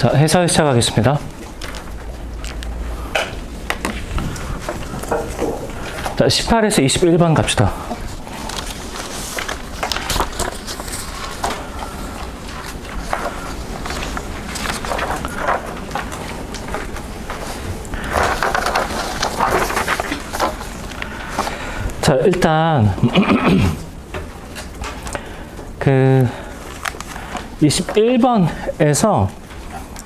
자, 해설 시작하겠습니다. 자, 18에서 21번 갑시다. 자, 일단 그 21번에서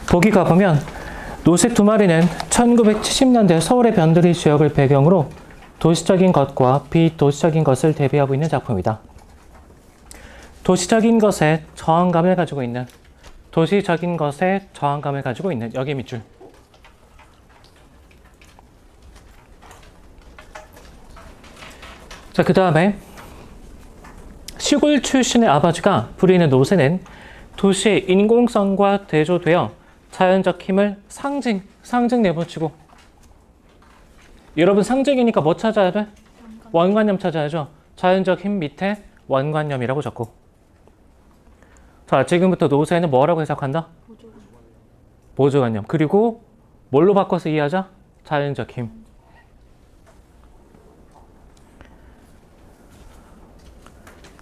보기 가보면 노새 두 마리는 1970년대 서울의 변두리 지역을 배경으로 도시적인 것과 비도시적인 것을 대비하고 있는 작품이다. 도시적인 것에 저항감을 가지고 있는, 도시적인 것에 저항감을 가지고 있는, 여기 밑줄. 자, 그 다음에 시골 출신의 아버지가 부리는 노새는 도시의 인공성과 대조되어 자연적 힘을 상징 내붙이고, 여러분 상징이니까 뭐 찾아야 돼? 원관념 찾아야죠. 자연적 힘 밑에 원관념이라고 적고. 자, 지금부터 노새는 뭐라고 해석한다? 보조관념. 그리고 뭘로 바꿔서 이해하자? 자연적 힘.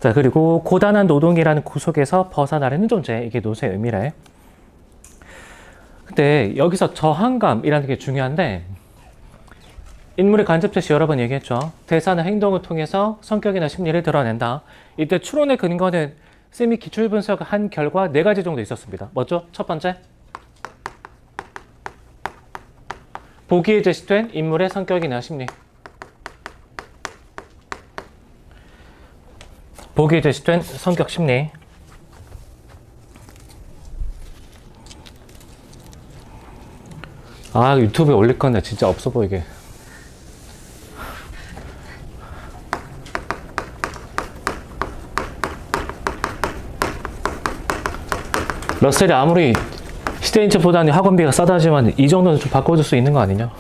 자, 그리고 고단한 노동이라는 구속에서 벗어나려는 존재. 이게 노새의 의미래. 근데 여기서 저항감이라는 게 중요한데, 인물의 간접 제시 여러 번 얘기했죠. 대사나 행동을 통해서 성격이나 심리를 드러낸다. 이때 추론의 근거는 쌤이 기출 분석한 결과 4가지 정도 있었습니다. 뭐죠? 첫 번째, 보기에 제시된 인물의 성격이나 심리. 보기에 제시된 성격 심리. 아, 유튜브에 올릴 건데 진짜 없어 보이게. 러셀이 아무리 시대인체보다는 학원비가 싸다지만 이 정도는 좀 바꿔줄 수 있는 거 아니냐?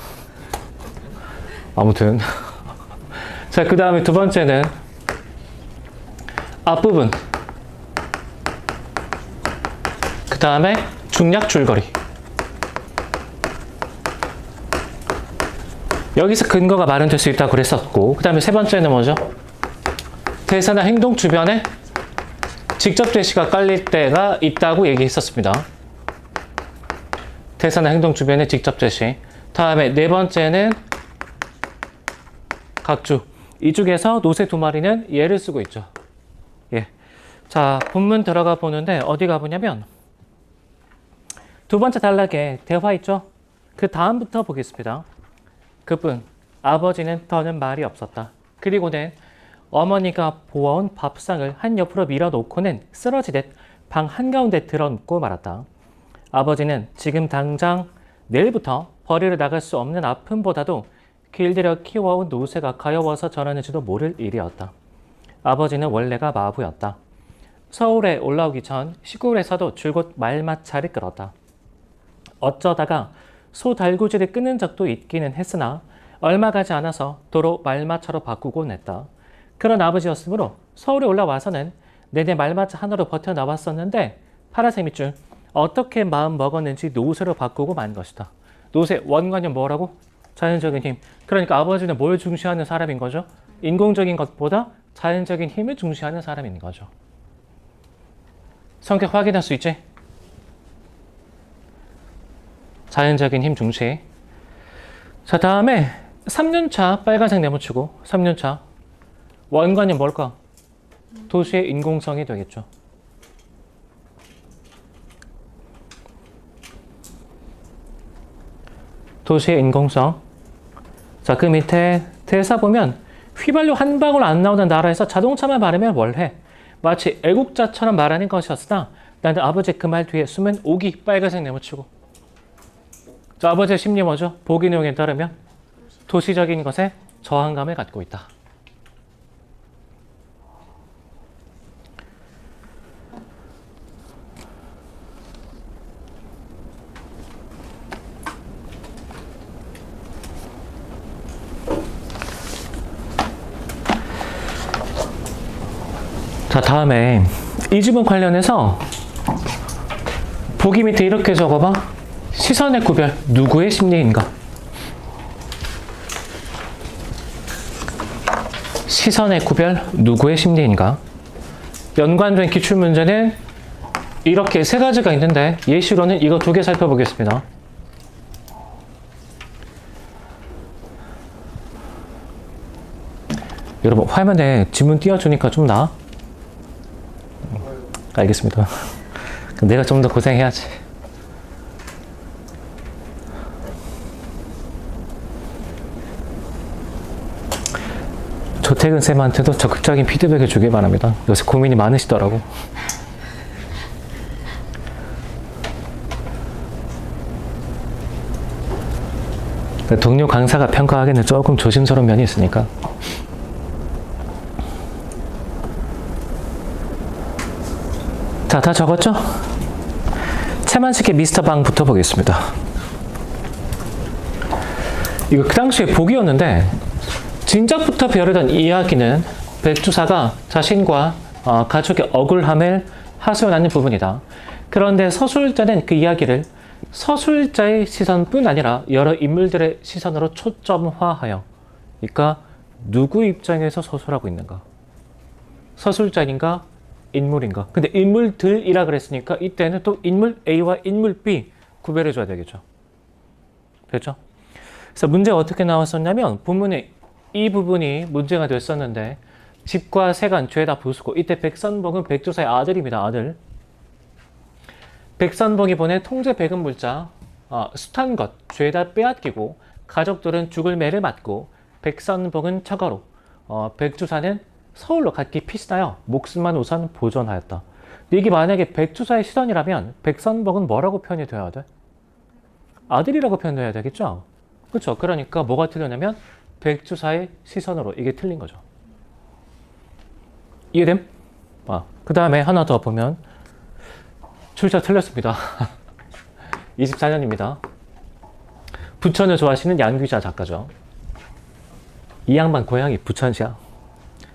아무튼. 자, 그 다음에 두 번째는 앞부분. 그 다음에 중략 줄거리. 여기서 근거가 마련될 수 있다고 그랬었고, 그 다음에 세 번째는 뭐죠? 대사나 행동 주변에 직접 제시가 깔릴 때가 있다고 얘기했었습니다. 대사나 행동 주변에 직접 제시. 다음에 네 번째는 각주. 이 중에서 노새 두 마리는 예를 쓰고 있죠. 예. 자, 본문 들어가 보는데 어디 가보냐면 두 번째 단락에 대화 있죠? 그 다음부터 보겠습니다. 그뿐 아버지는 더는 말이 없었다. 그리고는 어머니가 보아온 밥상을 한 옆으로 밀어놓고는 쓰러지듯 방 한가운데 들어눕고 말았다. 아버지는 지금 당장 내일부터 벌이를 나갈 수 없는 아픔보다도 길들여 키워온 노새가 가여워서 저러는지도 모를 일이었다. 아버지는 원래가 마부였다. 서울에 올라오기 전 시골에서도 줄곧 말마차를 끌었다. 어쩌다가 소 달구지를 끊은 적도 있기는 했으나 얼마 가지 않아서 도로 말마차로 바꾸곤 했다. 그런 아버지였으므로 서울에 올라와서는 내내 말마차 하나로 버텨나왔었는데 파란색 밑줄 어떻게 마음 먹었는지 노새로 바꾸고 만 것이다. 노새 원관념 뭐라고? 자연적인 힘. 그러니까 아버지는 뭘 중시하는 사람인 거죠? 인공적인 것보다 자연적인 힘을 중시하는 사람인 거죠. 성격 확인할 수 있지? 자연적인 힘 중시. 자, 다음에 3년차 빨간색 네모치고 3년차 원관념 뭘까? 도시의 인공성이 되겠죠. 도시의 인공성. 자, 그 밑에 대사 보면 휘발유 한 방울 안 나오는 나라에서 자동차만 말하면 뭘 해? 마치 애국자처럼 말하는 것이었으나 나는 아버지 그 말 뒤에 숨은 오기 빨간색 네모치고. 자, 아버지의 심리 뭐죠? 보기 내용에 따르면 도시적인 것에 저항감을 갖고 있다. 자, 다음에 이 지문 관련해서 보기 밑에 이렇게 적어봐. 시선의 구별, 누구의 심리인가? 시선의 구별, 누구의 심리인가? 연관된 기출문제는 이렇게 세 가지가 있는데 예시로는 이거 두 개 살펴보겠습니다. 여러분 화면에 지문 띄워주니까 좀 나아? 알겠습니다. 내가 좀 더 고생해야지. 조태근 쌤한테도 적극적인 피드백을 주길 바랍니다. 요새 고민이 많으시더라고. 동료 강사가 평가하기에는 조금 조심스러운 면이 있으니까. 자, 다 적었죠? 채만식의 미스터 방부터 보겠습니다. 이거 그 당시에 복이었는데 진작부터 벼르던 이야기는 백주사가 자신과 가족의 억울함을 하소연하는 부분이다. 그런데 서술자는 그 이야기를 서술자의 시선뿐 아니라 여러 인물들의 시선으로 초점화하여, 그러니까 누구 입장에서 서술하고 있는가? 서술자인가? 인물인가? 근데 인물들이라 그랬으니까 이때는 또 인물 A와 인물 B 구별해 줘야 되겠죠. 됐죠? 그래서 문제가 어떻게 나왔었냐면 본문에 이 부분이 문제가 됐었는데 집과 세간 죄다 부수고, 이때 백선봉은 백주사의 아들입니다. 아들. 백선봉이 보낸 통제 배급 물자 숱한 것 죄다 빼앗기고 가족들은 죽을 매를 맞고 백선봉은 처가로 백주사는 서울로 갔기 피신하여 목숨만 우선 보존하였다. 이게 만약에 백주사의 시선이라면 백선봉은 뭐라고 표현이 되어야 돼? 아들이라고 표현해야 되겠죠? 그렇죠? 그러니까 뭐가 틀렸냐면 백주사의 시선으로, 이게 틀린 거죠. 이해됨? 그 다음에 하나 더 보면 출처 틀렸습니다. 24년입니다. 부천을 좋아하시는 양규자 작가죠. 이 양반 고향이 부천시야.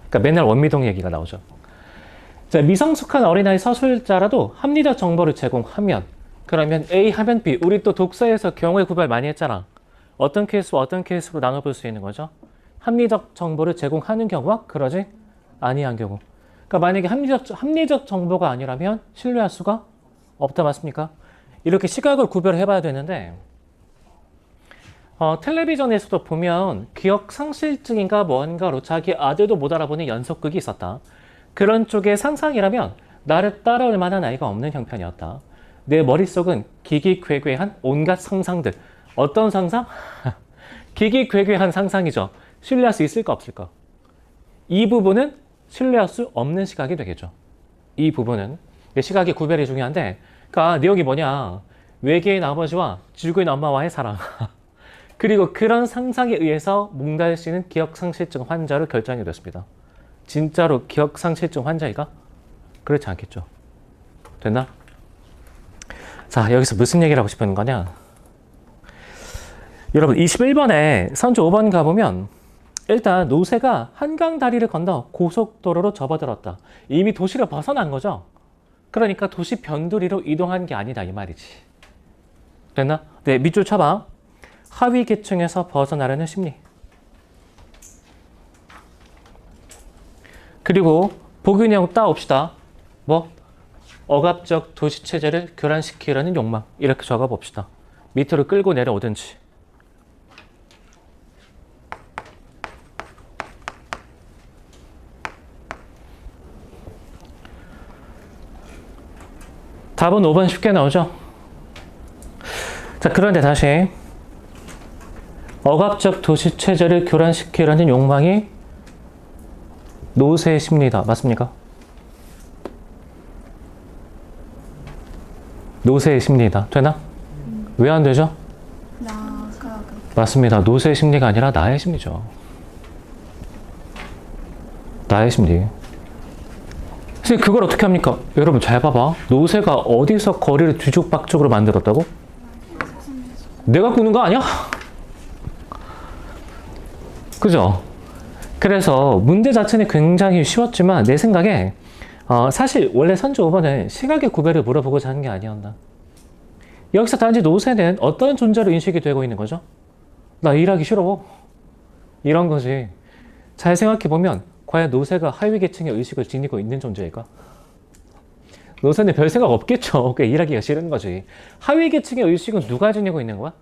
그러니까 맨날 원미동 얘기가 나오죠. 자, 미성숙한 어린아이 서술자라도 합리적 정보를 제공하면, 그러면 A 하면 B. 우리 또 독서에서 경우의 구별 많이 했잖아. 어떤 케이스와 어떤 케이스로 나눠볼 수 있는 거죠. 합리적 정보를 제공하는 경우와 그러지 아니한 경우. 그러니까 만약에 합리적 정보가 아니라면 신뢰할 수가 없다, 맞습니까? 이렇게 시각을 구별해 봐야 되는데 텔레비전에서도 보면 기억 상실증인가 뭔가로 자기 아들도 못 알아보는 연속극이 있었다. 그런 쪽의 상상이라면 나를 따라올 만한 아이가 없는 형편이었다. 내 머릿속은 기기괴괴한 온갖 상상들. 어떤 상상? 기기괴괴한 상상이죠. 신뢰할 수 있을까 없을까? 이 부분은 신뢰할 수 없는 시각이 되겠죠. 이 부분은 시각의 구별이 중요한데, 그러니까 내용이 뭐냐? 외계인 아버지와 지구인 엄마와의 사랑. 그리고 그런 상상에 의해서 몽달씨는 기억상실증 환자로 결정이 됐습니다. 진짜로 기억상실증 환자이가? 그렇지 않겠죠. 됐나? 자, 여기서 무슨 얘기를 하고 싶은 거냐? 여러분 21번에 선조 5번 가보면 일단 노새가 한강 다리를 건너 고속도로로 접어들었다. 이미 도시를 벗어난 거죠. 그러니까 도시 변두리로 이동한 게 아니다 이 말이지. 됐나? 네, 밑줄 쳐봐. 하위 계층에서 벗어나려는 심리. 그리고 보기 내용 따옵시다. 뭐? 억압적 도시체제를 교란시키려는 욕망. 이렇게 적어봅시다. 밑으로 끌고 내려오든지. 답은 5번 쉽게 나오죠? 자, 그런데 다시 억압적 도시체제를 교란시키려는 욕망이 노새의 심리다. 맞습니까? 노새의 심리다. 되나? 왜 안 되죠? 맞습니다. 노새의 심리가 아니라 나의 심리죠. 나의 심리. 선생님, 그걸 어떻게 합니까? 여러분 잘 봐봐. 노새가 어디서 거리를 뒤죽박죽으로 만들었다고? 내가 꾸는 거 아니야? 그죠? 그래서 문제 자체는 굉장히 쉬웠지만 내 생각에 사실 원래 선조 5번은 시각의 구별을 물어보고자 하는 게 아니었나. 여기서 단지 노쇠는 어떤 존재로 인식이 되고 있는 거죠? 나 일하기 싫어. 이런 거지. 잘 생각해보면 과연 노쇠가 하위 계층의 의식을 지니고 있는 존재일까? 노쇠는 별 생각 없겠죠. 그게 일하기가 싫은 거지. 하위 계층의 의식은 누가 지니고 있는 거야?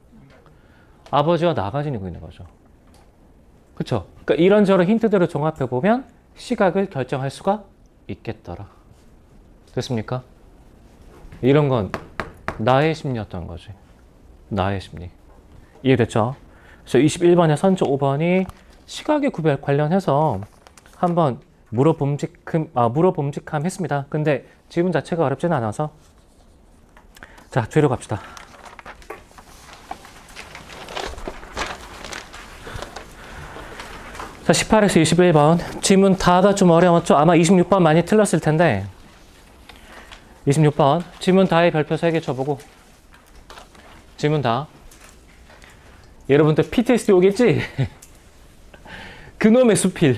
아버지와 나가 지니고 있는 거죠. 그쵸? 그러니까 이런저런 힌트들을 종합해보면 시각을 결정할 수가 있겠더라. 됐습니까? 이런 건 나의 심리였던 거지. 나의 심리. 이해됐죠? 그래서 21번에 선조 5번이 시각의 구별 관련해서 한번 물어봄직함 했습니다. 근데 질문 자체가 어렵지는 않아서 자, 죄로 갑시다. 자, 18에서 21번 질문 다가 좀 어려웠죠? 아마 26번 많이 틀렸을 텐데 26번 질문 다의 별표 3개 쳐보고 질문 다 여러분들 PTSD 오겠지? 그놈의 수필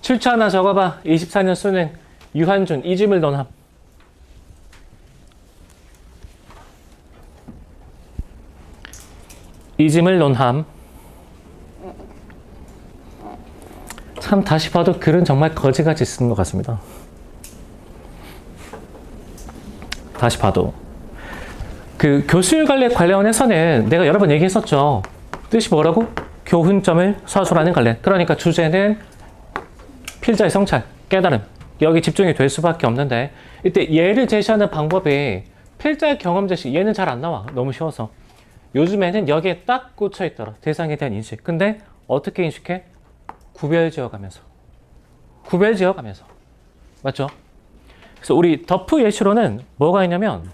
출처 하나 적어봐. 24년 수능 유한준 이짐을 논함. 이짐을 논함. 참 다시 봐도 글은 정말 거지같이 쓰는 것 같습니다. 다시 봐도 그 교수일 관련해서는 내가 여러 번 얘기했었죠. 뜻이 뭐라고? 교훈점을 서술하는 관련. 그러니까 주제는 필자의 성찰, 깨달음. 여기 집중이 될 수밖에 없는데 이때 예를 제시하는 방법이 필자의 경험 제시. 얘는 잘 안 나와. 너무 쉬워서. 요즘에는 여기에 딱 꽂혀 있더라. 대상에 대한 인식. 근데 어떻게 인식해? 구별 지어가면서. 구별 지어가면서. 맞죠? 그래서 우리 덮프 예시로는 뭐가 있냐면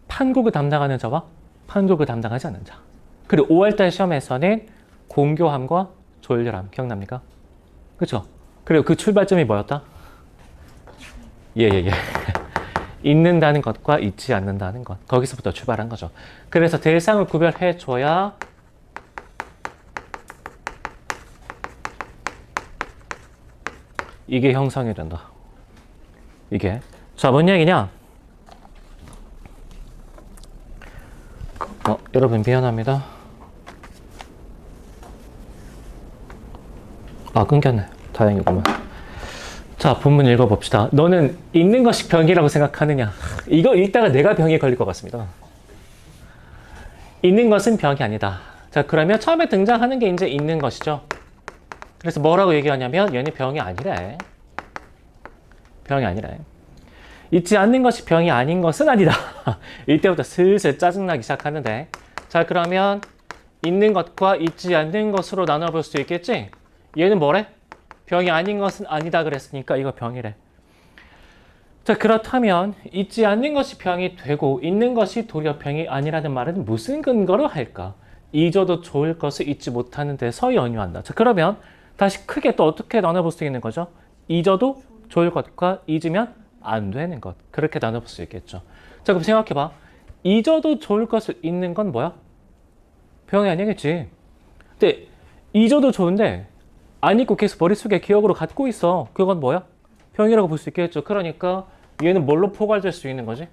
판국을 담당하는 자와 판국을 담당하지 않는 자. 그리고 5월달 시험에서는 공교함과 졸렬함. 기억납니까? 그렇죠? 그리고 그 출발점이 뭐였다? 예. 있는다는 것과 있지 않는다는 것. 거기서부터 출발한 거죠. 그래서 대상을 구별해 줘야 이게 형성이 된다. 이게. 자, 뭔 얘기냐? 여러분 미안합니다. 끊겼네. 다행이구만. 자, 본문 읽어봅시다. 너는 있는 것이 병이라고 생각하느냐? 이거 읽다가 내가 병에 걸릴 것 같습니다. 있는 것은 병이 아니다. 자, 그러면 처음에 등장하는 게 이제 있는 것이죠. 그래서 뭐라고 얘기하냐면 얘는 병이 아니래. 병이 아니래. 있지 않는 것이 병이 아닌 것은 아니다. 이때부터 슬슬 짜증나기 시작하는데 자, 그러면 있는 것과 있지 않는 것으로 나눠볼 수 있겠지? 얘는 뭐래? 병이 아닌 것은 아니다 그랬으니까 이거 병이래. 자, 그렇다면 있지 않는 것이 병이 되고 있는 것이 도리어 병이 아니라는 말은 무슨 근거로 할까? 잊어도 좋을 것을 잊지 못하는 데서 연유한다. 자, 그러면 다시 크게 또 어떻게 나눠볼 수 있는 거죠? 잊어도 좋을 것과 잊으면 안 되는 것. 그렇게 나눠볼 수 있겠죠. 자, 그럼 생각해봐. 잊어도 좋을 것을 잊는 건 뭐야? 병이 아니겠지. 근데 잊어도 좋은데 안 잊고 계속 머릿속에 기억으로 갖고 있어. 그건 뭐야? 병이라고 볼 수 있겠죠. 그러니까 얘는 뭘로 포괄될 수 있는 거지?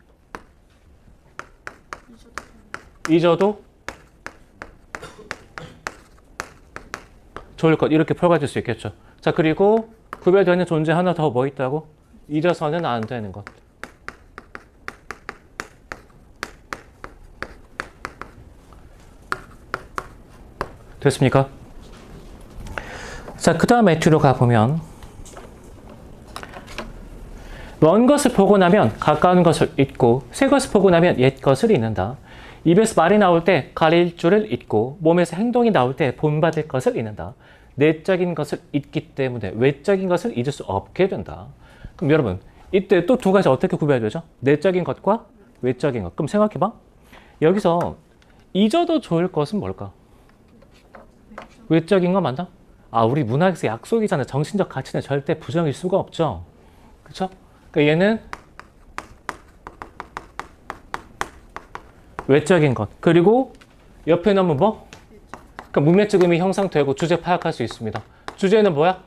잊어도 좋을 것. 이렇게 포괄될 수 있겠죠. 자, 그리고 구별되는 존재 하나 더 뭐 있다고? 잊어서는 안 되는 것. 됐습니까? 자, 그 다음에 뒤로 가보면 먼 것을 보고 나면 가까운 것을 잊고 새 것을 보고 나면 옛 것을 잊는다. 입에서 말이 나올 때 가릴 줄을 잊고 몸에서 행동이 나올 때 본받을 것을 잊는다. 내적인 것을 잊기 때문에 외적인 것을 잊을 수 없게 된다. 그럼 여러분 이때 또 두 가지 어떻게 구별되죠? 내적인 것과 외적인 것. 그럼 생각해봐. 여기서 잊어도 좋을 것은 뭘까? 외적인 거 맞나? 우리 문학에서 약속이잖아. 정신적 가치는 절대 부정일 수가 없죠. 그쵸? 그러니까 얘는 외적인 것. 그리고 옆에 넣으면 뭐? 그러니까 문맥적 의미 형성되고 주제 파악할 수 있습니다. 주제는 뭐야?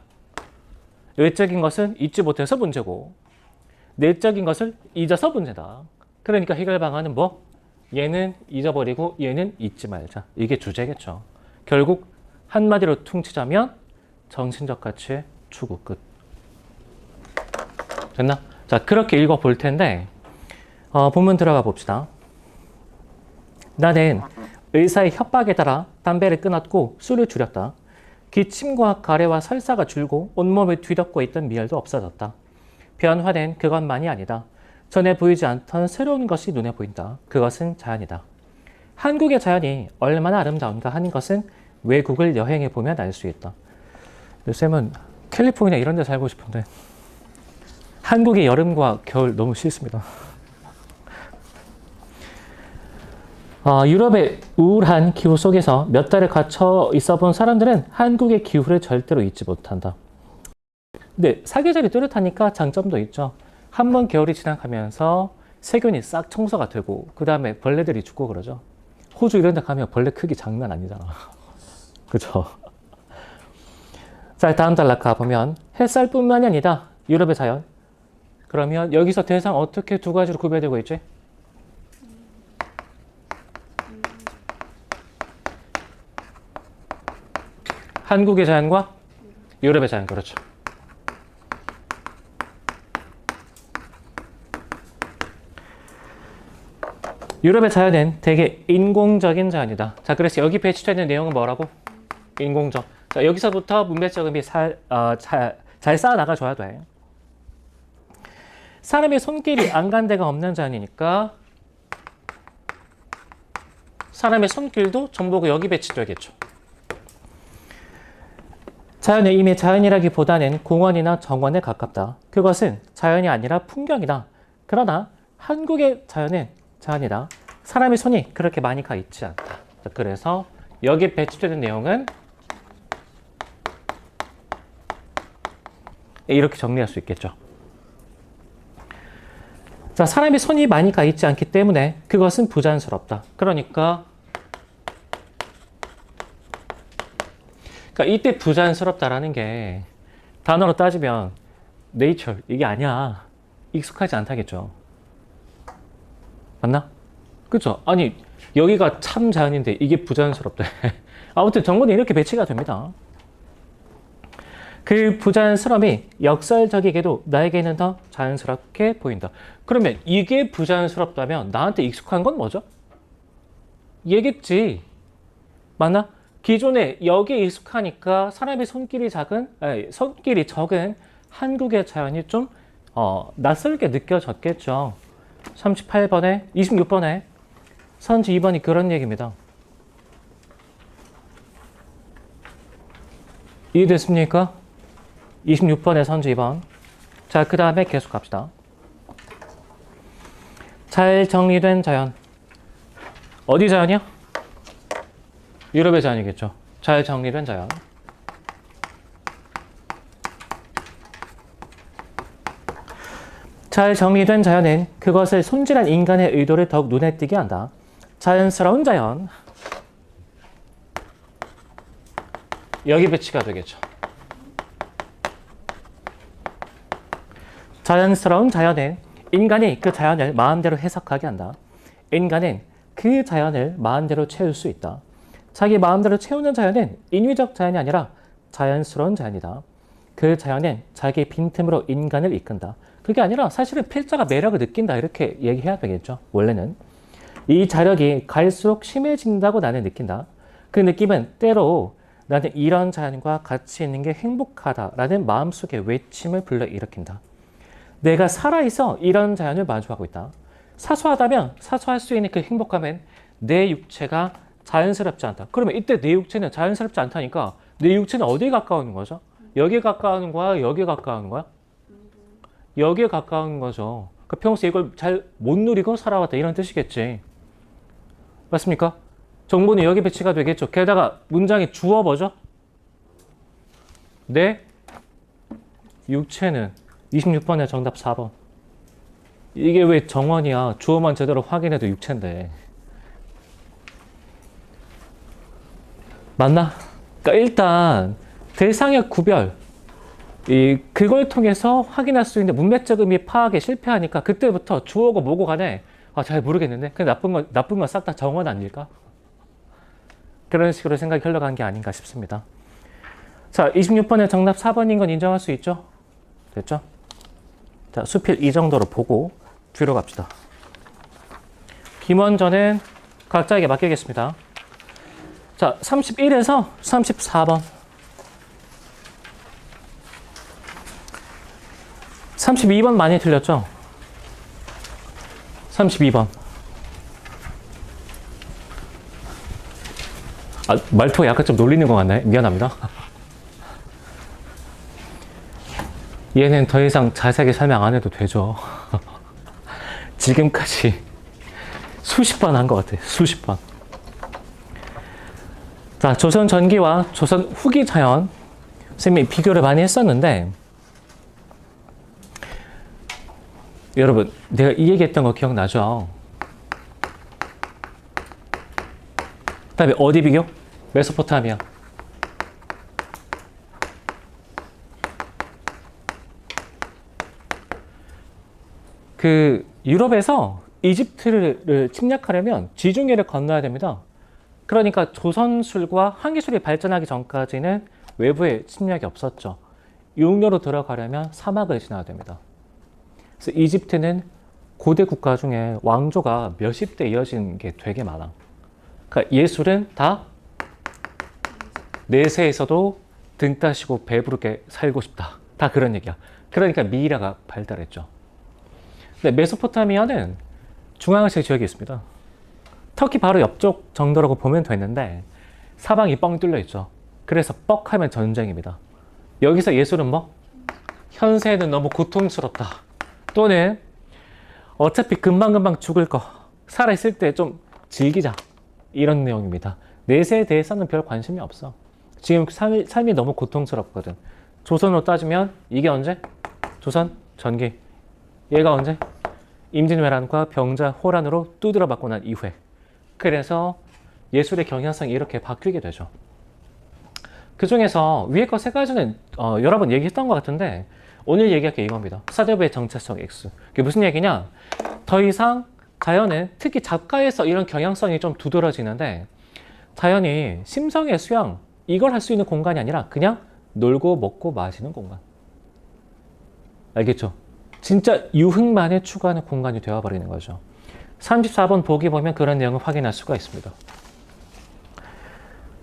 외적인 것은 잊지 못해서 문제고 내적인 것을 잊어서 문제다. 그러니까 해결 방안은 뭐? 얘는 잊어버리고 얘는 잊지 말자. 이게 주제겠죠. 결국 한마디로 퉁치자면 정신적 가치의 추구 끝. 됐나? 자, 그렇게 읽어볼 텐데 본문 들어가 봅시다. 나는 의사의 협박에 따라 담배를 끊었고 술을 줄였다. 기침과 가래와 설사가 줄고 온몸을 뒤덮고 있던 미열도 없어졌다. 변화된 그것만이 아니다. 전에 보이지 않던 새로운 것이 눈에 보인다. 그것은 자연이다. 한국의 자연이 얼마나 아름다운가 하는 것은 외국을 여행해 보면 알 수 있다. 쌤은 캘리포니아 이런 데 살고 싶은데 한국의 여름과 겨울 너무 싫습니다. 유럽의 우울한 기후 속에서 몇 달을 갇혀 있어 본 사람들은 한국의 기후를 절대로 잊지 못한다. 근데 사계절이 뚜렷하니까 장점도 있죠. 한 번 겨울이 지나가면서 세균이 싹 청소가 되고 그 다음에 벌레들이 죽고 그러죠. 호주 이런 데 가면 벌레 크기 장난 아니잖아. 그죠? 자, 다음 단락 가보면 햇살뿐만이 아니다. 유럽의 자연. 그러면 여기서 대상 어떻게 두 가지로 구별되고 있지? 한국의 자연과 유럽의 자연, 그렇죠. 유럽의 자연은 되게 인공적인 자연이다. 자, 그래서 여기 배치되어 있는 내용은 뭐라고? 인공적. 자, 여기서부터 문맥적 의미 잘 쌓아 나가줘야 돼. 사람의 손길이 안 간 데가 없는 자연이니까 사람의 손길도 전부 여기 배치되겠죠. 자연은 이미 자연이라기보다는 공원이나 정원에 가깝다. 그것은 자연이 아니라 풍경이다. 그러나 한국의 자연은 자연이다. 사람의 손이 그렇게 많이 가 있지 않다. 자, 그래서 여기 배치되는 내용은 이렇게 정리할 수 있겠죠. 자, 사람의 손이 많이 가 있지 않기 때문에 그것은 부자연스럽다. 그러니까 이때 부자연스럽다라는 게 단어로 따지면 nature 이게 아니야. 익숙하지 않다겠죠. 맞나? 그렇죠? 아니 여기가 참 자연인데 이게 부자연스럽대. 아무튼 정보는 이렇게 배치가 됩니다. 그 부자연스러움이 역설적이게도 나에게는 더 자연스럽게 보인다. 그러면 이게 부자연스럽다면 나한테 익숙한 건 뭐죠? 얘겠지. 맞나? 기존에 여기에 익숙하니까 사람의 손길이 적은 한국의 자연이 좀 낯설게 느껴졌겠죠. 38번에 26번에 선지 2번이 그런 얘기입니다. 이해됐습니까? 26번에 선지 2번. 자, 그 다음에 계속 갑시다. 잘 정리된 자연. 어디 자연이야? 유럽의 자연이겠죠. 잘 정리된 자연. 잘 정리된 자연은 그것을 손질한 인간의 의도를 더욱 눈에 띄게 한다. 자연스러운 자연. 여기 배치가 되겠죠. 자연스러운 자연은 인간이 그 자연을 마음대로 해석하게 한다. 인간은 그 자연을 마음대로 채울 수 있다. 자기 마음대로 채우는 자연은 인위적 자연이 아니라 자연스러운 자연이다. 그 자연은 자기 빈틈으로 인간을 이끈다. 그게 아니라 사실은 필자가 매력을 느낀다 이렇게 얘기해야 되겠죠. 원래는. 이 자력이 갈수록 심해진다고 나는 느낀다. 그 느낌은 때로 나는 이런 자연과 같이 있는 게 행복하다라는 마음속의 외침을 불러일으킨다. 내가 살아있어 이런 자연을 마주하고 있다. 사소하다면 사소할 수 있는 그 행복감은 내 육체가 자연스럽지 않다. 그러면 이때 내 육체는 자연스럽지 않다니까 내 육체는 어디에 가까운 거죠? 여기에 가까운 거야? 여기에 가까운 거야? 여기에 가까운 거죠. 그 평소에 이걸 잘 못 누리고 살아왔다 이런 뜻이겠지. 맞습니까? 정보는 여기 배치가 되겠죠. 게다가 문장의 주어 뭐죠? 내 육체는 26번의 정답 4번. 이게 왜 정원이야? 주어만 제대로 확인해도 육체인데. 맞나? 그러니까 일단 대상의 구별 그걸 통해서 확인할 수 있는 문맥적 의미 파악에 실패하니까 그때부터 주어고 뭐고 간에 아, 잘 모르겠는데. 그 나쁜 건 싹 다 정원 아닐까? 그런 식으로 생각이 흘러간 게 아닌가 싶습니다. 자, 26번에 정답 4번인 건 인정할 수 있죠? 됐죠? 자, 수필 이 정도로 보고 뒤로 갑시다. 김원전은 각자에게 맡기겠습니다. 자, 31에서 34번. 32번 많이 틀렸죠? 32번. 아, 말투가 약간 좀 놀리는 것 같나요? 미안합니다. 얘는 더 이상 자세하게 설명 안 해도 되죠. 지금까지 수십 번 한 것 같아요. 수십 번. 자, 조선 전기와 조선 후기 자연. 선생님이 비교를 많이 했었는데, 여러분, 내가 이 얘기했던 거 기억나죠? 그다음에 어디 비교? 메소포타미아. 그 유럽에서 이집트를 침략하려면 지중해를 건너야 됩니다. 그러니까 조선술과 한기술이 발전하기 전까지는 외부에 침략이 없었죠. 육로로 들어가려면 사막을 지나야 됩니다. 그래서 이집트는 고대 국가 중에 왕조가 몇십 대 이어진 게 되게 많아. 그러니까 예술은 다 내세에서도 등 따시고 배부르게 살고 싶다. 다 그런 얘기야. 그러니까 미이라가 발달했죠. 근데 메소포타미아는 중앙아시아 지역이 있습니다. 터키 바로 옆쪽 정도라고 보면 되는데 사방이 뻥 뚫려 있죠. 그래서 뻑하면 전쟁입니다. 여기서 예술은 뭐? 현세에는 너무 고통스럽다. 또는 어차피 금방금방 죽을 거. 살아있을 때 좀 즐기자. 이런 내용입니다. 내세에 대해서는 별 관심이 없어. 지금 삶이 너무 고통스럽거든. 조선으로 따지면 이게 언제? 조선 전기. 얘가 언제? 임진왜란과 병자 호란으로 두드려 맞고 난 이후에. 그래서 예술의 경향성이 이렇게 바뀌게 되죠. 그 중에서 위에 거 세 가지는 여러 번 얘기했던 것 같은데 오늘 얘기할 게 이겁니다. 사대부의 정체성 X. 그게 무슨 얘기냐? 더 이상 자연은 특히 작가에서 이런 경향성이 좀 두드러지는데 자연이 심성의 수양 이걸 할 수 있는 공간이 아니라 그냥 놀고 먹고 마시는 공간. 알겠죠? 진짜 유흥만을 추구하는 공간이 되어버리는 거죠. 34번 보기 보면 그런 내용을 확인할 수가 있습니다.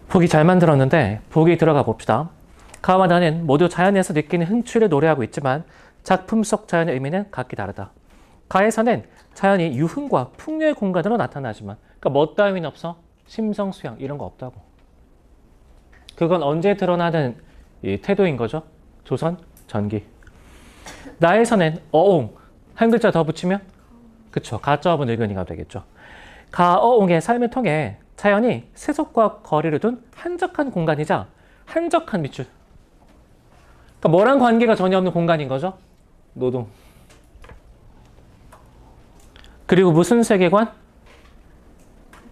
보기 잘 만들었는데 보기 들어가 봅시다. 가와 나는 모두 자연에서 느끼는 흥취를 노래하고 있지만 작품 속 자연의 의미는 각기 다르다. 가에서는 자연이 유흥과 풍요의 공간으로 나타나지만 그러니까 뭐 따위는 없어? 심성 수양 이런 거 없다고. 그건 언제 드러나는 이 태도인 거죠? 조선 전기. 나에서는 어옹 한 글자 더 붙이면 그쵸 가짜어분 늙은이가 되겠죠. 가어옹의 삶을 통해 자연이 세속과 거리를 둔 한적한 공간이자 한적한 밑줄. 그러니까 뭐랑 관계가 전혀 없는 공간인 거죠? 노동. 그리고 무슨 세계관?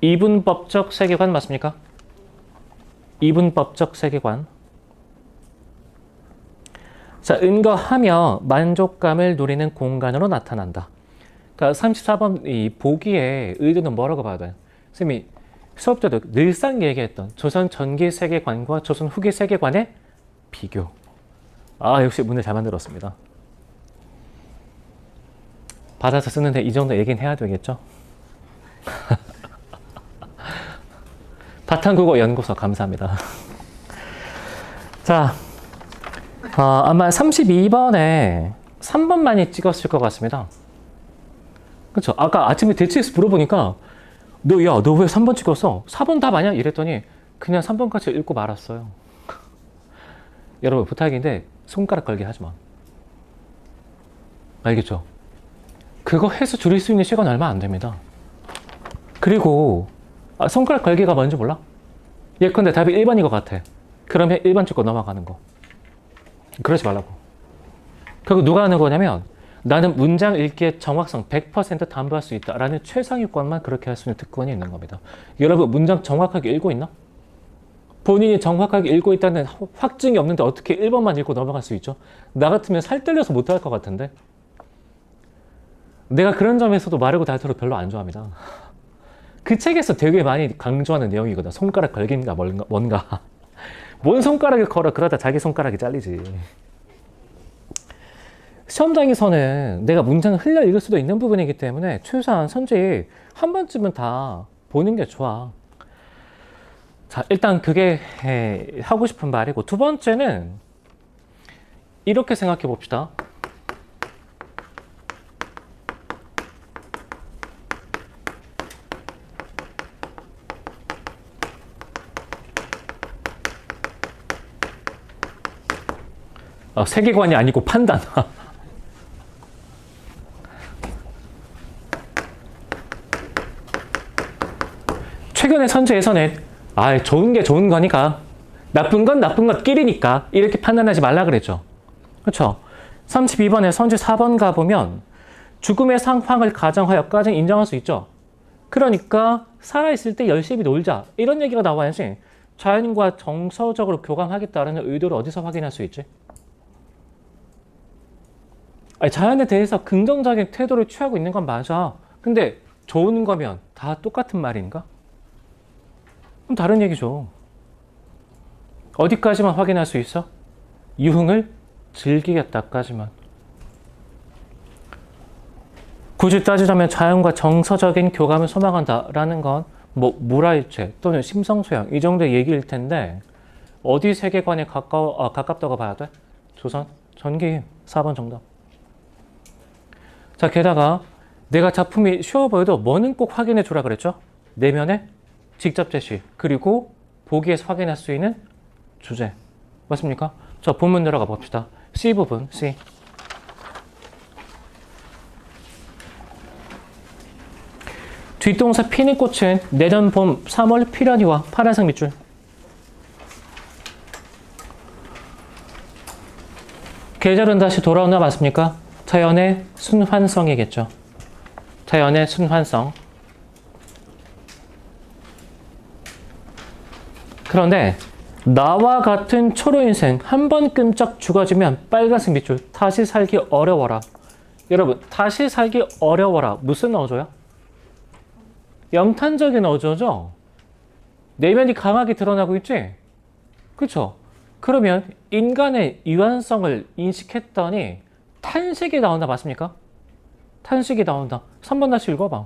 이분법적 세계관 맞습니까? 이분법적 세계관. 자, 은거하며 만족감을 누리는 공간으로 나타난다. 그러니까 34번 이 보기의 의도는 뭐라고 봐야 돼요? 선생님이 수업 때도 늘상 얘기했던 조선 전기 세계관과 조선 후기 세계관의 비교. 아, 역시 문을 잘 만들었습니다. 받아서 쓰는데 이 정도 얘기는 해야 되겠죠? 바탕국어 연구소 감사합니다. 자, 아마 32번에 3번 많이 찍었을 것 같습니다. 그렇죠? 아까 아침에 대치에서 물어보니까 너 왜 3번 찍었어? 4번 답 아니야? 이랬더니 그냥 3번까지 읽고 말았어요. 여러분 부탁인데 손가락 걸기 하지 마. 알겠죠? 그거 해서 줄일 수 있는 시간 얼마 안 됩니다. 그리고 손가락 걸기가 뭔지 몰라? 예컨대 답이 1번인 것 같아. 그러면 1번 찍고 넘어가는 거. 그러지 말라고. 그리고 누가 하는 거냐면 나는 문장 읽기의 정확성 100% 담보할 수 있다라는 최상위권만 그렇게 할 수 있는 특권이 있는 겁니다. 여러분 문장 정확하게 읽고 있나? 본인이 정확하게 읽고 있다는 확증이 없는데 어떻게 1번만 읽고 넘어갈 수 있죠? 나 같으면 살 떨려서 못할 것 같은데. 내가 그런 점에서도 마르고 닳도록 별로 안 좋아합니다. 그 책에서 되게 많이 강조하는 내용이거든. 손가락 걸기인가 뭔가. 뭔 손가락을 걸어. 그러다 자기 손가락이 잘리지. 시험장에서는 내가 문장을 흘려 읽을 수도 있는 부분이기 때문에 최소한 선지 한 번쯤은 다 보는 게 좋아. 자, 일단 그게 하고 싶은 말이고, 두 번째는 이렇게 생각해 봅시다. 세계관이 아니고 판단. 최근의 선지에서는 좋은 게 좋은 거니까 나쁜 건 나쁜 것끼리니까 이렇게 판단하지 말라 그랬죠. 그렇죠? 32번에 선지 4번 가보면 죽음의 상황을 가정하여까지 인정할 수 있죠. 그러니까 살아있을 때 열심히 놀자 이런 얘기가 나와야지 자연과 정서적으로 교감하겠다는 의도를 어디서 확인할 수 있지? 자연에 대해서 긍정적인 태도를 취하고 있는 건 맞아. 근데 좋은 거면 다 똑같은 말인가? 그럼 다른 얘기죠. 어디까지만 확인할 수 있어? 유흥을 즐기겠다까지만. 굳이 따지자면 자연과 정서적인 교감을 소망한다라는 건 물화일체 또는 심성소양 이 정도의 얘기일 텐데 어디 세계관에 가깝다고 봐야 돼? 조선? 전기 4번 정답. 자, 게다가 내가 작품이 쉬워 보여도 뭐는 꼭 확인해 주라 그랬죠? 내면의 직접 제시, 그리고 보기에서 확인할 수 있는 주제. 맞습니까? 자, 본문 들어가 봅시다. C 부분, C. 뒷동사 피는 꽃은 내년 봄 3월 피라니와 파란색 밑줄. 계절은 다시 돌아오나 맞습니까? 자연의 순환성이겠죠. 자연의 순환성. 그런데 나와 같은 초로 인생 한 번 끔찍 죽어지면 빨간색 밑줄 다시 살기 어려워라. 여러분, 다시 살기 어려워라. 무슨 어조야? 염탄적인 어조죠? 내면이 강하게 드러나고 있지? 그쵸? 그러면 인간의 유한성을 인식했더니 탄식이 나온다. 맞습니까? 탄식이 나온다. 3번 다시 읽어봐.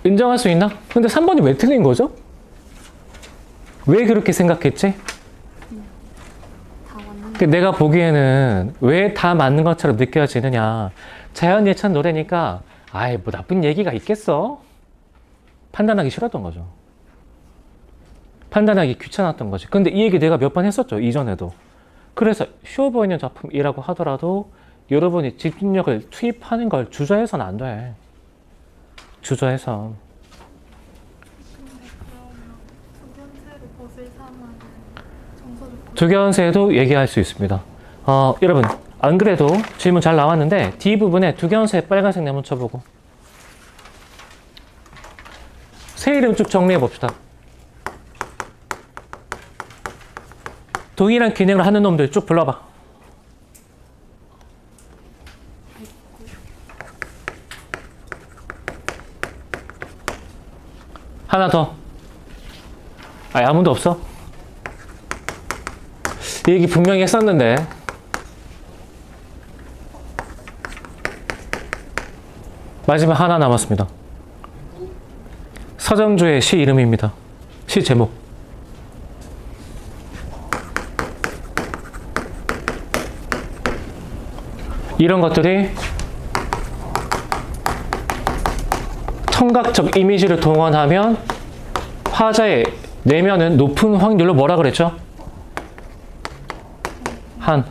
인정할 수 있나? 근데 3번이 왜 틀린 거죠? 왜 그렇게 생각했지? 내가 보기에는 왜 다 맞는 것처럼 느껴지느냐. 자연 예찬 노래니까 뭐 나쁜 얘기가 있겠어? 판단하기 싫었던 거죠. 판단하기 귀찮았던 거지. 근데 이 얘기 내가 몇 번 했었죠. 이전에도. 그래서 쉬워 보이는 작품이라고 하더라도 여러분이 집중력을 투입하는 걸 주저해서는 안 돼. 주저해서. 두견세도 얘기할 수 있습니다. 여러분, 안 그래도 질문 잘 나왔는데 D 부분에 두견세 빨간색 네모 쳐보고 새 이름 쭉 정리해 봅시다. 동일한 기능을 하는 놈들 쭉 불러봐. 하나 더. 아무도 없어? 이 얘기 분명히 했었는데. 마지막 하나 남았습니다. 서정주의 시 이름입니다. 시 제목. 이런 것들이 청각적 이미지를 동원하면 화자의 내면은 높은 확률로 뭐라 그랬죠? 한.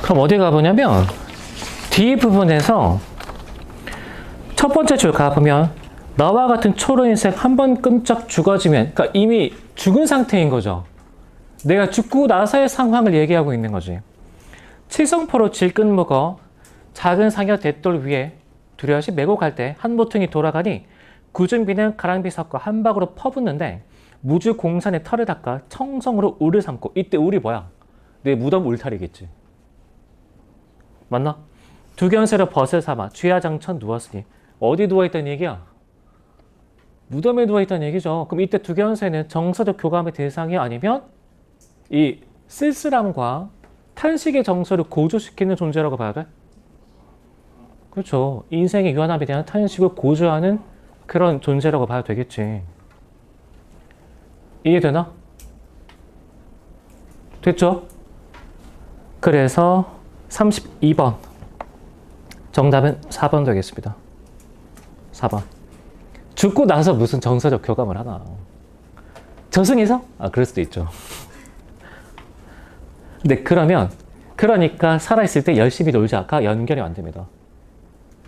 그럼 어디 가보냐면 D 부분에서 첫 번째 줄 가보면 나와 같은 초로 인생 한 번 끔찍 죽어지면, 그러니까 이미 죽은 상태인 거죠. 내가 죽고 나서의 상황을 얘기하고 있는 거지. 칠성포로 질끈 먹어 작은 상여 대돌 위에 두려시 메고 갈 때 한 모퉁이 돌아가니 굳은 비는 가랑비 섞어 한 박으로 퍼붓는데 무주 공산의 털을 닦아 청성으로 울을 삼고. 이때 울이 뭐야? 내 무덤 울타리겠지. 맞나? 두견새로 벗을 삼아 쥐야장천 누웠으니. 어디 누워있다는 얘기야? 무덤에 누워있다는 얘기죠. 그럼 이때 두견새는 정서적 교감의 대상이 아니면 이 쓸쓸함과 탄식의 정서를 고조시키는 존재라고 봐야 돼? 그렇죠. 인생의 유한함에 대한 탄식을 고조하는 그런 존재라고 봐야 되겠지. 이해되나? 됐죠? 그래서 32번 정답은 4번 되겠습니다. 4번. 죽고 나서 무슨 정서적 교감을 하나. 저승에서? 그럴 수도 있죠. 근데 그러니까 살아있을 때 열심히 놀자가 연결이 안 됩니다.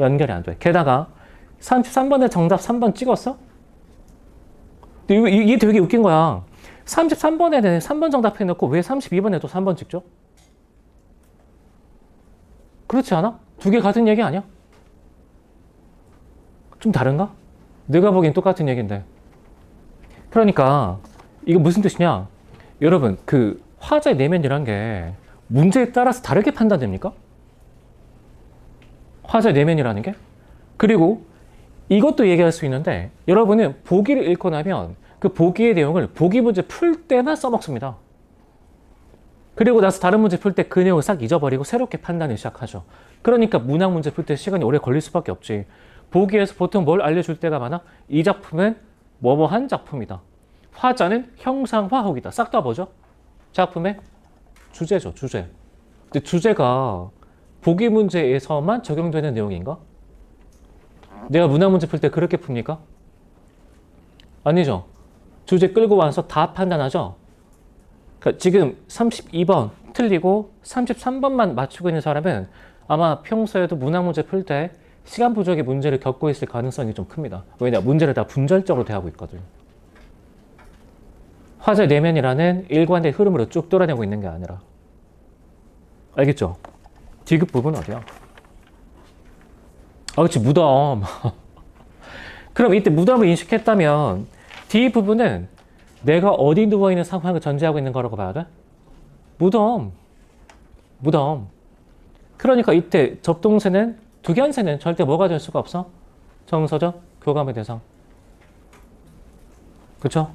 연결이 안 돼. 게다가 33번에 정답 3번 찍었어? 근데 이게 되게 웃긴 거야. 33번에는 3번 정답 해놓고 왜 32번에 또 3번 찍죠? 그렇지 않아? 두 개 같은 얘기 아니야? 좀 다른가? 내가 보기엔 똑같은 얘기인데. 그러니까 이거 무슨 뜻이냐? 여러분, 그 화제 내면이란 게 문제에 따라서 다르게 판단됩니까? 화제 내면이라는 게? 그리고 이것도 얘기할 수 있는데, 여러분은 보기를 읽고 나면 그 보기의 내용을 보기 문제 풀 때나 써먹습니다. 그리고 나서 다른 문제 풀 때 그 내용을 싹 잊어버리고 새롭게 판단을 시작하죠. 그러니까 문학 문제 풀 때 시간이 오래 걸릴 수밖에 없지. 보기에서 보통 뭘 알려줄 때가 많아? 이 작품은 뭐뭐한 작품이다. 화자는 형상화혹이다. 싹 다 뭐죠? 작품의 주제죠, 주제. 근데 주제가 보기 문제에서만 적용되는 내용인가? 내가 문학 문제 풀 때 그렇게 풉니까? 아니죠. 주제 끌고 와서 다 판단하죠. 그러니까 지금 32번 틀리고 33번만 맞추고 있는 사람은 아마 평소에도 문학 문제 풀 때 시간 부족의 문제를 겪고 있을 가능성이 좀 큽니다. 왜냐? 문제를 다 분절적으로 대하고 있거든. 화제 내면이라는 일관된 흐름으로 쭉 돌아내고 있는 게 아니라. 알겠죠? 디귿 부분 어디야? 그렇지, 무덤. 그럼 이때 무덤을 인식했다면 D 부분은 내가 어디 누워있는 상황을 전제하고 있는 거라고 봐야 돼? 무덤. 무덤. 그러니까 이때 접동세는, 두견세는 절대 뭐가 될 수가 없어? 정서적 교감의 대상. 그쵸?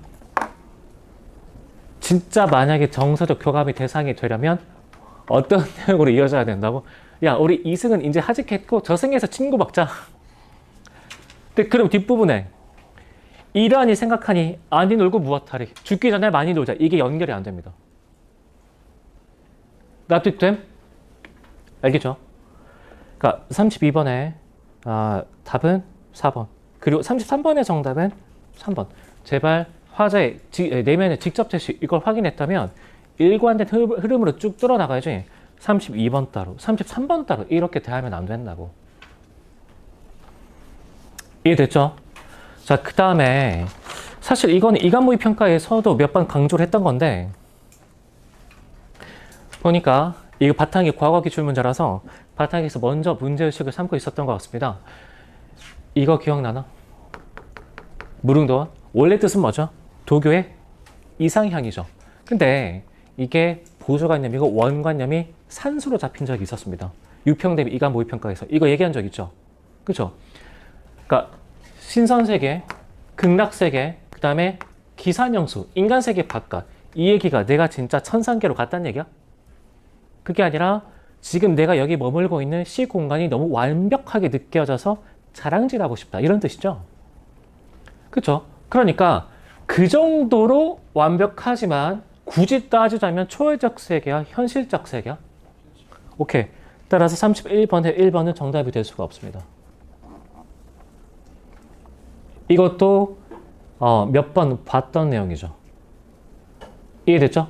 진짜 만약에 정서적 교감의 대상이 되려면 어떤 내용으로 이어져야 된다고? 야, 우리 이승은 이제 하직했고 저승에서 친구 먹자. 근데 그럼 뒷부분에 이러하니 생각하니 아니 놀고 무엇하리. 죽기 전에 많이 놀자. 이게 연결이 안 됩니다. 납득됨? 알겠죠? 그러니까 32번에 답은 4번. 그리고 33번의 정답은 3번. 제발 화자의 내면의 직접 제시 이걸 확인했다면 일관된 흐름으로 쭉 뚫어나가야지 32번 따로, 33번 따로 이렇게 대하면 안 된다고. 이해됐죠? 자, 그 다음에 사실 이건 이간모의 평가에서도 몇 번 강조를 했던 건데 보니까 이거 바탕이 과거 기출 문제라서 바탕에서 먼저 문제의식을 삼고 있었던 것 같습니다. 이거 기억나나? 무릉도원? 원래 뜻은 뭐죠? 도교의 이상향이죠. 근데 이게 보조관념이고 원관념이 산수로 잡힌 적이 있었습니다. 유평 대비 이간 모의 평가에서 이거 얘기한 적 있죠. 그렇죠? 그러니까 신선세계, 극락세계, 그 다음에 기산영수, 인간세계 바깥. 이 얘기가 내가 진짜 천상계로 갔다는 얘기야? 그게 아니라 지금 내가 여기 머물고 있는 시 공간이 너무 완벽하게 느껴져서 자랑질하고 싶다. 이런 뜻이죠. 그렇죠? 그러니까 그 정도로 완벽하지만 굳이 따지자면 초월적 세계야, 현실적 세계야? 오케이. 따라서 31번에 1번은 정답이 될 수가 없습니다. 이것도 몇 번 봤던 내용이죠. 이해됐죠?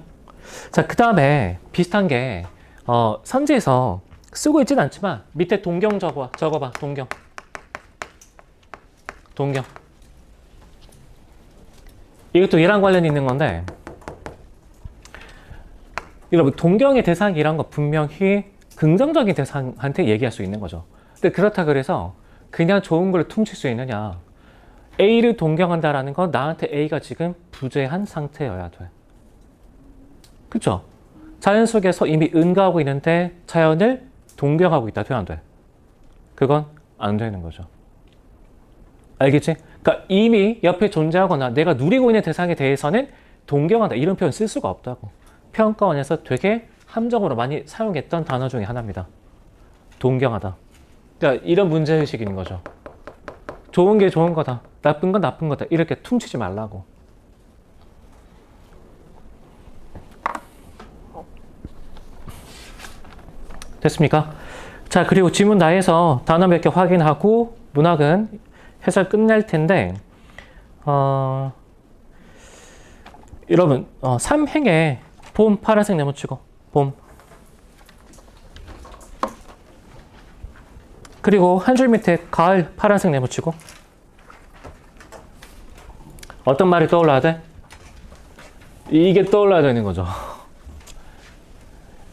자, 그 다음에 비슷한 게 선지에서 쓰고 있진 않지만 밑에 동경 적어봐. 동경. 이것도 얘랑 관련이 있는 건데 여러분 동경의 대상이란 거 분명히 긍정적인 대상한테 얘기할 수 있는 거죠. 근데 그렇다 그래서 그냥 좋은 걸 퉁칠 수 있느냐? A를 동경한다라는 건 나한테 A가 지금 부재한 상태여야 돼. 그쵸? 자연 속에서 이미 응가하고 있는데 자연을 동경하고 있다. 돼, 안 돼? 그건 안 되는 거죠. 알겠지? 그러니까 이미 옆에 존재하거나 내가 누리고 있는 대상에 대해서는 동경한다. 이런 표현 쓸 수가 없다고. 평가원에서 되게 함정으로 많이 사용했던 단어 중에 하나입니다. 동경하다. 그러니까 이런 문제의식이 있는 거죠. 좋은 게 좋은 거다. 나쁜 건 나쁜 거다. 이렇게 퉁치지 말라고. 됐습니까? 자, 그리고 지문 나에서 단어 몇 개 확인하고 문학은 해설 끝낼 텐데 여러분 3행에 봄 파란색 네모치고 봄 그리고 한 줄 밑에 가을 파란색 네모치고 어떤 말이 떠올라야 돼? 이게 떠올라야 되는 거죠.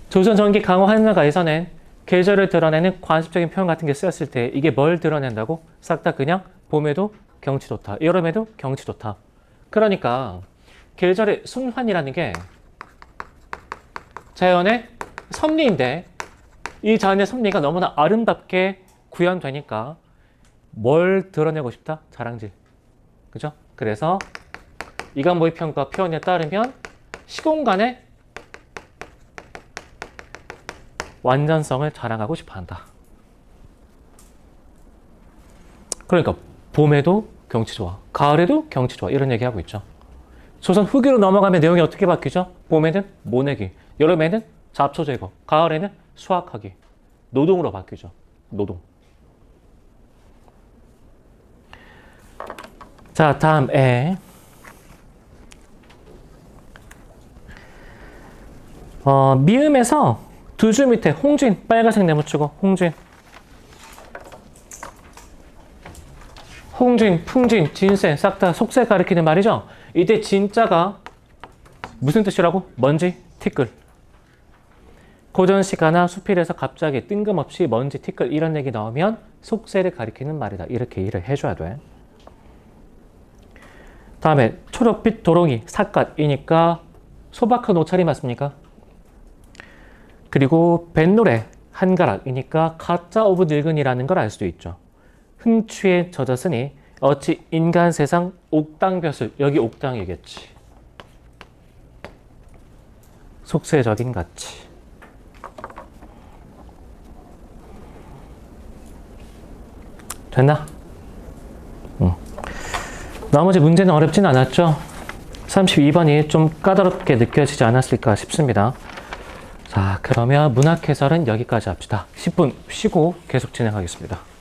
조선 전기 강호 한나가에서는 계절을 드러내는 관습적인 표현 같은 게 쓰였을 때 이게 뭘 드러낸다고? 싹 다 그냥 봄에도 경치 좋다. 여름에도 경치 좋다. 그러니까 계절의 순환이라는 게 자연의 섭리인데 이 자연의 섭리가 너무나 아름답게 구현되니까 뭘 드러내고 싶다? 자랑질. 그죠? 그래서 이간모의 평가 표현에 따르면 시공간의 완전성을 자랑하고 싶어 한다. 그러니까 봄에도 경치 좋아. 가을에도 경치 좋아. 이런 얘기하고 있죠. 조선 후기로 넘어가면 내용이 어떻게 바뀌죠? 봄에는 모내기, 여름에는 잡초 제거, 가을에는 수확하기. 노동으로 바뀌죠. 노동. 자, 다음에 미음에서 두 줄 밑에 홍진 빨간색 네모치고 홍진 홍진, 풍진, 진세 싹 다 속세 가리키는 말이죠. 이때 진짜가 무슨 뜻이라고? 먼지, 티끌. 고전 시가나 수필에서 갑자기 뜬금없이 먼지, 티끌 이런 얘기 나오면 속세를 가리키는 말이다. 이렇게 이해를 해줘야 돼. 다음에 초록빛 도롱이, 삿갓이니까 소박한 옷차림 맞습니까? 그리고 뱃노래, 한가락이니까 가짜 오브 늙은이라는 걸 알 수도 있죠. 흥취에 젖었으니 어찌 인간 세상 옥당벼슬, 여기 옥당이겠지. 속세적인 가치. 됐나? 나머지 문제는 어렵진 않았죠? 32번이 좀 까다롭게 느껴지지 않았을까 싶습니다. 자, 그러면 문학 해설은 여기까지 합시다. 10분 쉬고 계속 진행하겠습니다.